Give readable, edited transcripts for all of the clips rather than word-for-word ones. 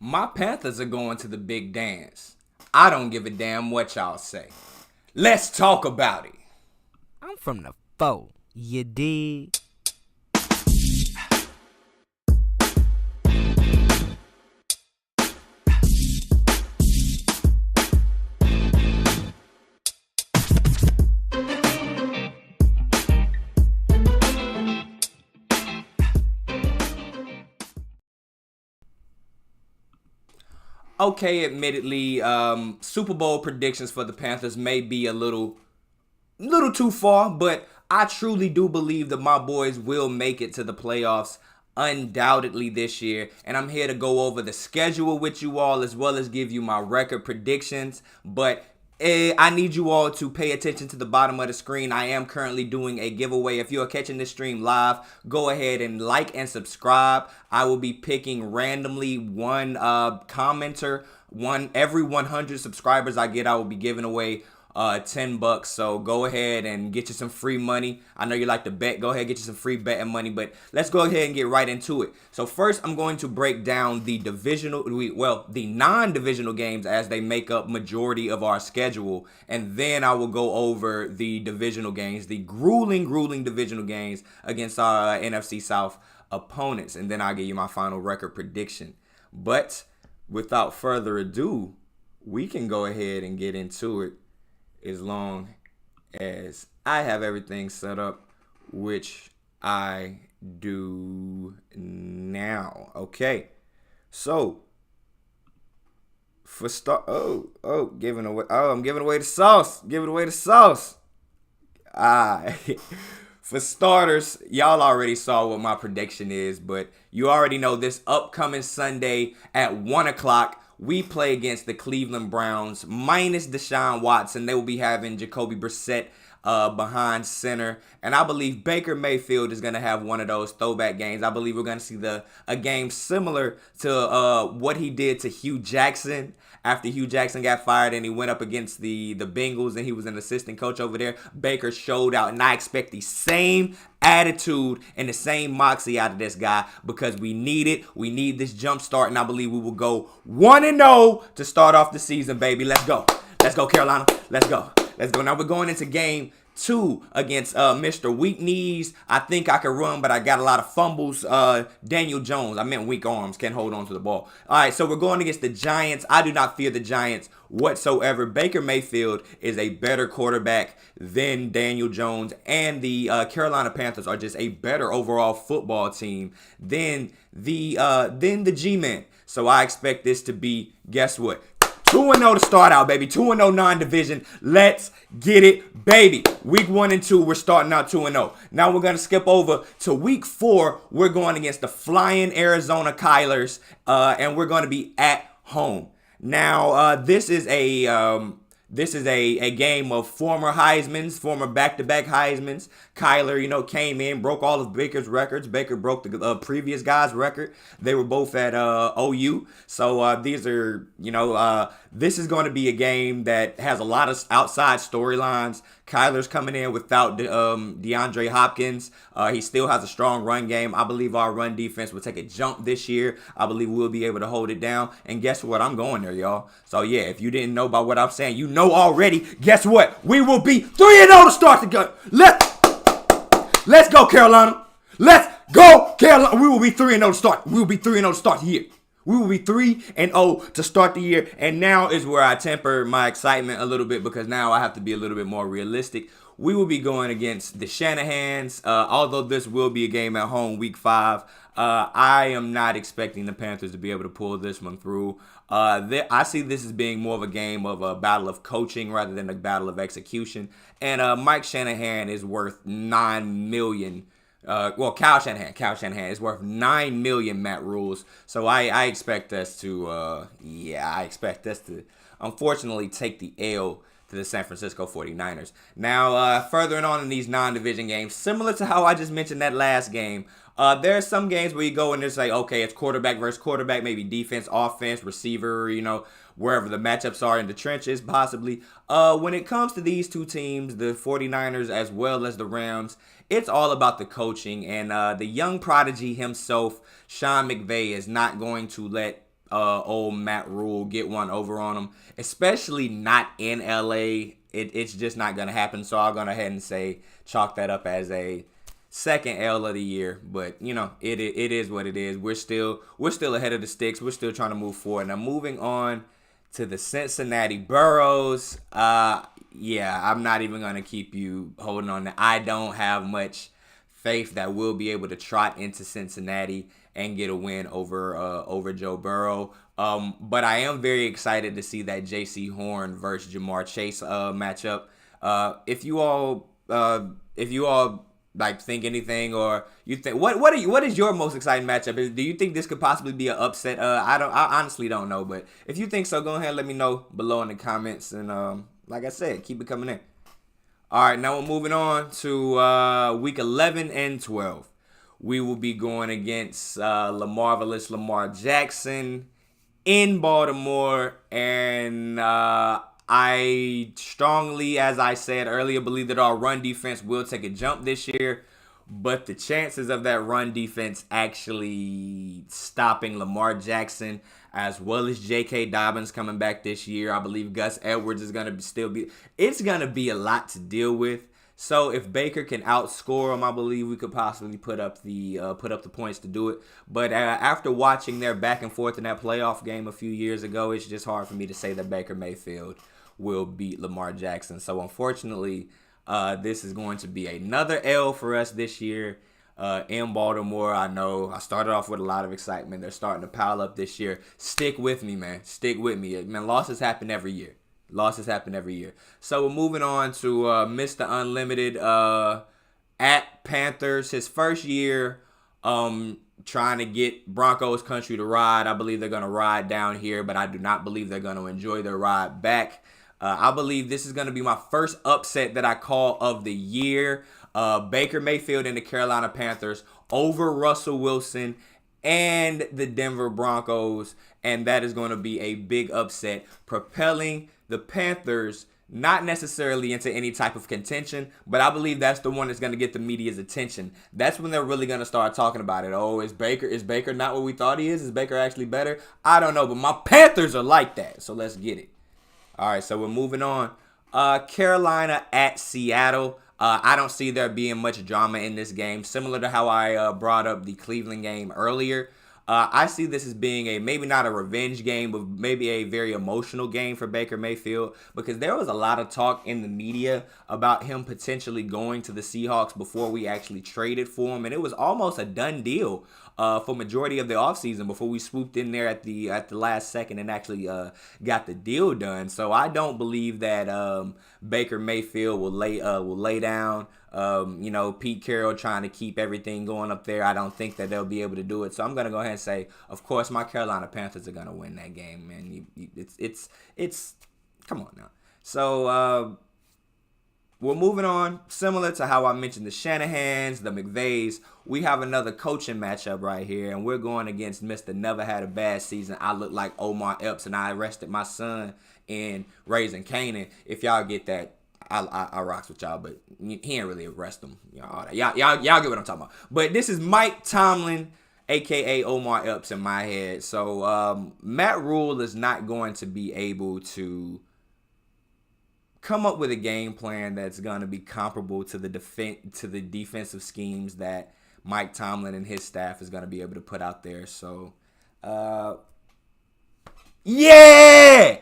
My Panthers are going to the big dance. I don't give a damn what y'all say. Let's talk about it. I'm from the foe. You dig? Okay, admittedly, Super Bowl predictions for the Panthers may be a little too far, but I truly do believe that my boys will make it to the playoffs undoubtedly this year. And I'm here to go over the schedule with you all as well as give you my record predictions. But I need you all to pay attention to the bottom of the screen. I am currently doing a giveaway. If you are catching this stream live, go ahead and like and subscribe. I will be picking randomly one commenter. Every 100 subscribers I get, I will be giving away $10. So go ahead and get you some free money. I know you like to bet. Go ahead and get you some free betting money. But let's go ahead and get right into it. So first, I'm going to break down the the non-divisional games as they make up majority of our schedule, and then I will go over the divisional games, the grueling divisional games against our NFC South opponents, and then I'll give you my final record prediction. But without further ado, we can go ahead and get into it, as long as I have everything set up, which I do now. Okay, so for I'm giving away the sauce. For starters, y'all already saw what my prediction is, but you already know this upcoming Sunday at 1 o'clock, we play against the Cleveland Browns, minus Deshaun Watson. They will be having Jacoby Brissett behind center. And I believe Baker Mayfield is going to have one of those throwback games. I believe we're going to see a game similar to what he did to Hugh Jackson after Hugh Jackson got fired and he went up against the Bengals and he was an assistant coach over there. Baker showed out, and I expect the same attitude and the same moxie out of this guy because we need it. We need this jump start, and I believe we will go 1-0 to start off the season, baby. Let's go. Let's go, Carolina. Let's go. Now we're going into game 2 against Mr. Weak Knees. I think I can run, but I got a lot of fumbles. Daniel Jones. I meant weak arms. Can't hold on to the ball. All right, so we're going against the Giants. I do not fear the Giants whatsoever. Baker Mayfield is a better quarterback than Daniel Jones, and the Carolina Panthers are just a better overall football team than the G-Men. So I expect this to be, guess what? 2-0 to start out, baby. 2-0 non-division. Let's get it, baby. Week 1 and 2, we're starting out 2-0. Now we're going to skip over to week 4. We're going against the flying Arizona Kylers, and we're going to be at home. Now, this is a game of former Heismans, former back-to-back Heismans. Kyler, came in, broke all of Baker's records. Baker broke the previous guy's record. They were both at OU. So these are, this is going to be a game that has a lot of outside storylines. Kyler's coming in without DeAndre Hopkins. He still has a strong run game. I believe our run defense will take a jump this year. I believe we'll be able to hold it down. And guess what? I'm going there, y'all. So, yeah, if you didn't know about what I'm saying, you know already. Guess what? We will be 3-0 to start the gun. Let's go, Carolina. Let's go, Carolina. We will be 3-0 to start. We will be 3-0 to start the year. We will be 3-0 to start the year. And now is where I temper my excitement a little bit because now I have to be a little bit more realistic. We will be going against the Shanahans. Although this will be a game at home week 5, I am not expecting the Panthers to be able to pull this one through. I see this as being more of a game of a battle of coaching rather than a battle of execution. And Mike Shanahan is worth $9 million. Kyle Shanahan is worth $9 million Matt Rules. So I expect us to, unfortunately take the L to the San Francisco 49ers. Now, furthering on in these non-division games, similar to how I just mentioned that last game, there are some games where you go and it's like, okay, it's quarterback versus quarterback, maybe defense, offense, receiver, wherever the matchups are in the trenches, possibly. When it comes to these two teams, the 49ers as well as the Rams, it's all about the coaching. And the young prodigy himself, Sean McVay, is not going to let old Matt Rule get one over on them, especially not in LA. It's just not gonna happen. So I'll go ahead and say chalk that up as a second L of the year. But it is what it is. We're still ahead of the sticks. We're still trying to move forward. Now moving on to the Cincinnati Burros. Yeah, I'm not even gonna keep you holding on. I don't have much faith that we'll be able to trot into Cincinnati and get a win over Joe Burrow. But I am very excited to see that J.C. Horn versus Jamar Chase matchup. If you all like think anything, or you think what is your most exciting matchup? Do you think this could possibly be an upset? I honestly don't know, but if you think so, go ahead and let me know below in the comments. And like I said, keep it coming in. All right, now we're moving on to week 11 and 12. We will be going against LaMarvelous Lamar Jackson in Baltimore, and I strongly, as I said earlier, believe that our run defense will take a jump this year, but the chances of that run defense actually stopping Lamar Jackson, as well as J.K. Dobbins coming back this year, I believe Gus Edwards is going to it's going to be a lot to deal with. So if Baker can outscore him, I believe we could possibly put up the points to do it. But after watching their back and forth in that playoff game a few years ago, it's just hard for me to say that Baker Mayfield will beat Lamar Jackson. So unfortunately, this is going to be another L for us this year in Baltimore. I know I started off with a lot of excitement. They're starting to pile up this year. Stick with me, man. Stick with me. Man, losses happen every year. So we're moving on to Mr. Unlimited at Panthers. His first year trying to get Broncos country to ride. I believe they're going to ride down here, but I do not believe they're going to enjoy their ride back. I believe this is going to be my first upset that I call of the year. Baker Mayfield and the Carolina Panthers over Russell Wilson and the Denver Broncos. And that is going to be a big upset, propelling the Panthers not necessarily into any type of contention, but I believe that's the one that's going to get the media's attention. That's when they're really going to start talking about it. Oh, is Baker not what we thought he is? Is Baker actually better? I don't know, but my Panthers are like that, so let's get it. All right, so we're moving on. Carolina at Seattle. I don't see there being much drama in this game, similar to how I brought up the Cleveland game earlier. I see this as being maybe not a revenge game, but maybe a very emotional game for Baker Mayfield, because there was a lot of talk in the media about him potentially going to the Seahawks before we actually traded for him, and it was almost a done deal for majority of the offseason before we swooped in there at the last second and actually got the deal done. So I don't believe that Baker Mayfield will lay down. Pete Carroll trying to keep everything going up there. I don't think that they'll be able to do it. So I'm gonna go ahead and say, of course, my Carolina Panthers are gonna win that game, man. It's come on now. So we're moving on. Similar to how I mentioned the Shanahans, the McVays, we have another coaching matchup right here, and we're going against Mr. Never Had a Bad Season. I look like Omar Epps, and I arrested my son in Raising Canaan. If y'all get that, I rocks with y'all, but he ain't really arrest them. All that. Y'all get what I'm talking about. But this is Mike Tomlin, a.k.a. Omar Epps in my head. So Matt Rule is not going to be able to come up with a game plan that's going to be comparable to the defensive schemes that Mike Tomlin and his staff is going to be able to put out there. So yeah,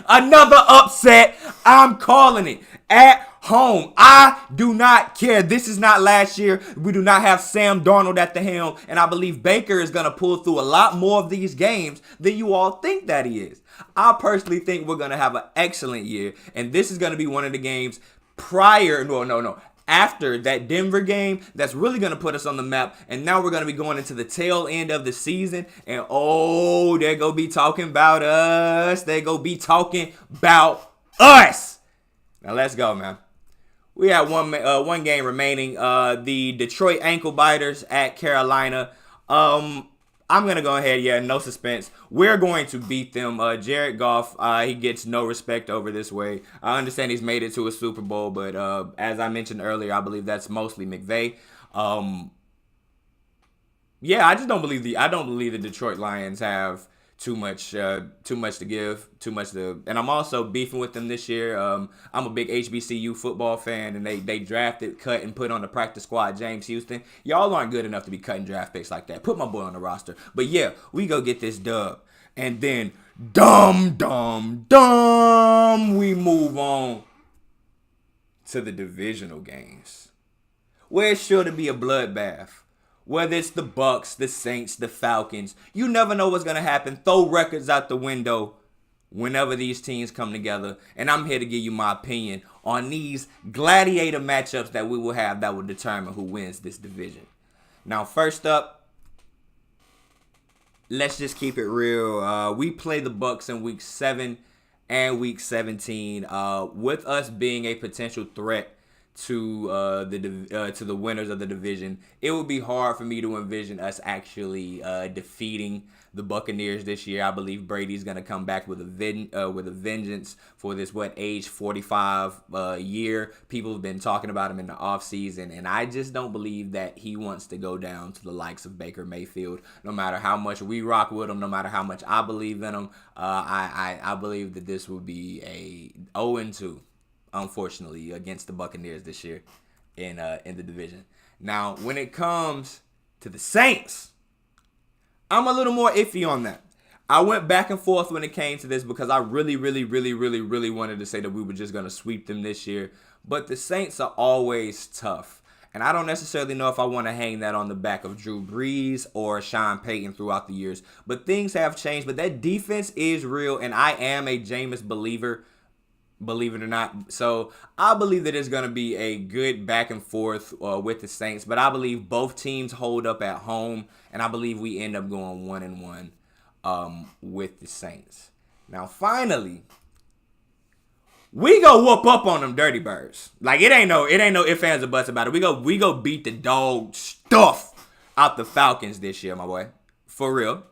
another upset. I'm calling it at home. I do not care. This is not last year. We do not have Sam Darnold at the helm, and I believe Baker is going to pull through a lot more of these games than you all think that he is. I personally think we're going to have an excellent year, and this is going to be one of the games after that Denver game that's really going to put us on the map. And now we're going to be going into the tail end of the season, and they're going to be talking about us. They're going to be talking about us. Now let's go, man. We have one game remaining. The Detroit Ankle Biters at Carolina. I'm going to go ahead, no suspense. We're going to beat them. Jared Goff, he gets no respect over this way. I understand he's made it to a Super Bowl, but as I mentioned earlier, I believe that's mostly McVay. Yeah, I just don't believe the Detroit Lions have too much to give, and I'm also beefing with them this year. I'm a big HBCU football fan, and they drafted, cut, and put on the practice squad James Houston. Y'all aren't good enough to be cutting draft picks like that. Put my boy on the roster. But yeah, we go get this dub, and then we move on to the divisional games, where it's sure to be a bloodbath. Whether it's the Bucks, the Saints, the Falcons, you never know what's going to happen. Throw records out the window whenever these teams come together. And I'm here to give you my opinion on these gladiator matchups that we will have that will determine who wins this division. Now, first up, let's just keep it real. We play the Bucks in Week 7 and Week 17. With us being a potential threat to the winners of the division, it would be hard for me to envision us actually defeating the Buccaneers this year. I believe Brady's gonna come back with a vengeance for this age 45 year. People have been talking about him in the offseason, and I just don't believe that he wants to go down to the likes of Baker Mayfield. No matter how much we rock with him, no matter how much I believe in him, I believe that this will be a 0-2. Unfortunately, against the Buccaneers this year in the division. Now, when it comes to the Saints, I'm a little more iffy on that. I went back and forth when it came to this because I really wanted to say that we were just going to sweep them this year. But the Saints are always tough. And I don't necessarily know if I want to hang that on the back of Drew Brees or Sean Payton throughout the years. But things have changed. But that defense is real, and I am a Jameis believer, believe it or not. So I believe that it's going to be a good back and forth with the Saints. But I believe both teams hold up at home, and I believe we end up going 1-1 with the Saints. Now, finally, we go whoop up on them Dirty Birds. Like, it ain't no ifs, ands, or buts about it. We go beat the dog stuff out the Falcons this year, my boy. For real.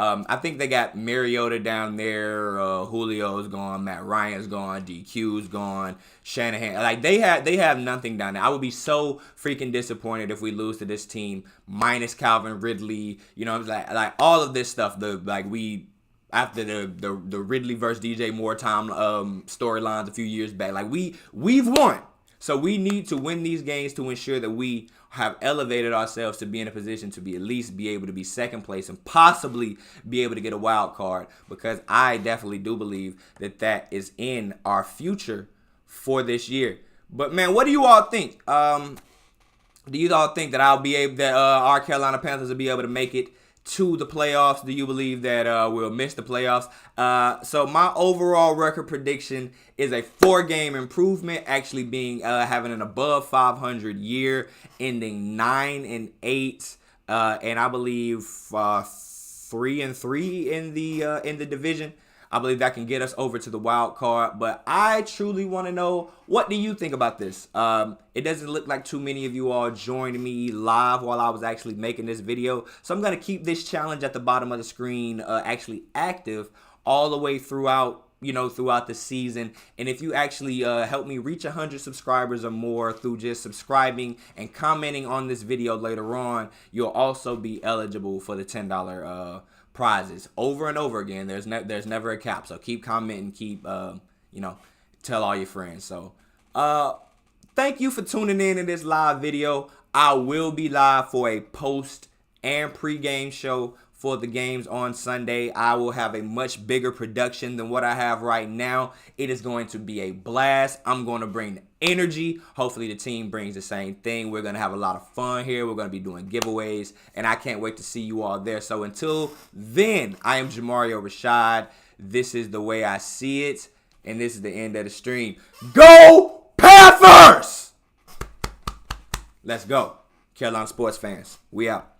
I think they got Mariota down there. Julio's gone. Matt Ryan's gone. DQ's gone. Shanahan. Like, they have nothing down there. I would be so freaking disappointed if we lose to this team minus Calvin Ridley. You know, like all of this stuff. After the Ridley versus DJ Moore storylines a few years back, like we've won. So we need to win these games to ensure that we have elevated ourselves to be in a position to at least be able to be second place and possibly be able to get a wild card, because I definitely do believe that is in our future for this year. But man, what do you all think? Do you all think that our Carolina Panthers will be able to make it to the playoffs? Do you believe that we'll miss the playoffs? So my overall record prediction is a 4-game improvement, actually being having an above 500 year, ending 9-8, and I believe 3-3 in the division. I believe that can get us over to the wild card. But I truly want to know, what do you think about this? It doesn't look like too many of you all joined me live while I was actually making this video. So I'm going to keep this challenge at the bottom of the screen actually active all the way throughout the season. And if you actually help me reach 100 subscribers or more through just subscribing and commenting on this video later on, you'll also be eligible for the $10 prizes over and over again. There's never a cap. So keep commenting, keep tell all your friends. So thank you for tuning in this live video. I will be live for a post and pre-game show for the games on Sunday. I will have a much bigger production than what I have right now. It is going to be a blast. I'm going to bring the energy. Hopefully the team brings the same thing. We're going to have a lot of fun here. We're going to be doing giveaways, and I can't wait to see you all there. So until then, I am Jamario Rashad. This is the way I see it, and this is the end of the stream. Go Panthers! Let's go. Carolina sports fans, we out.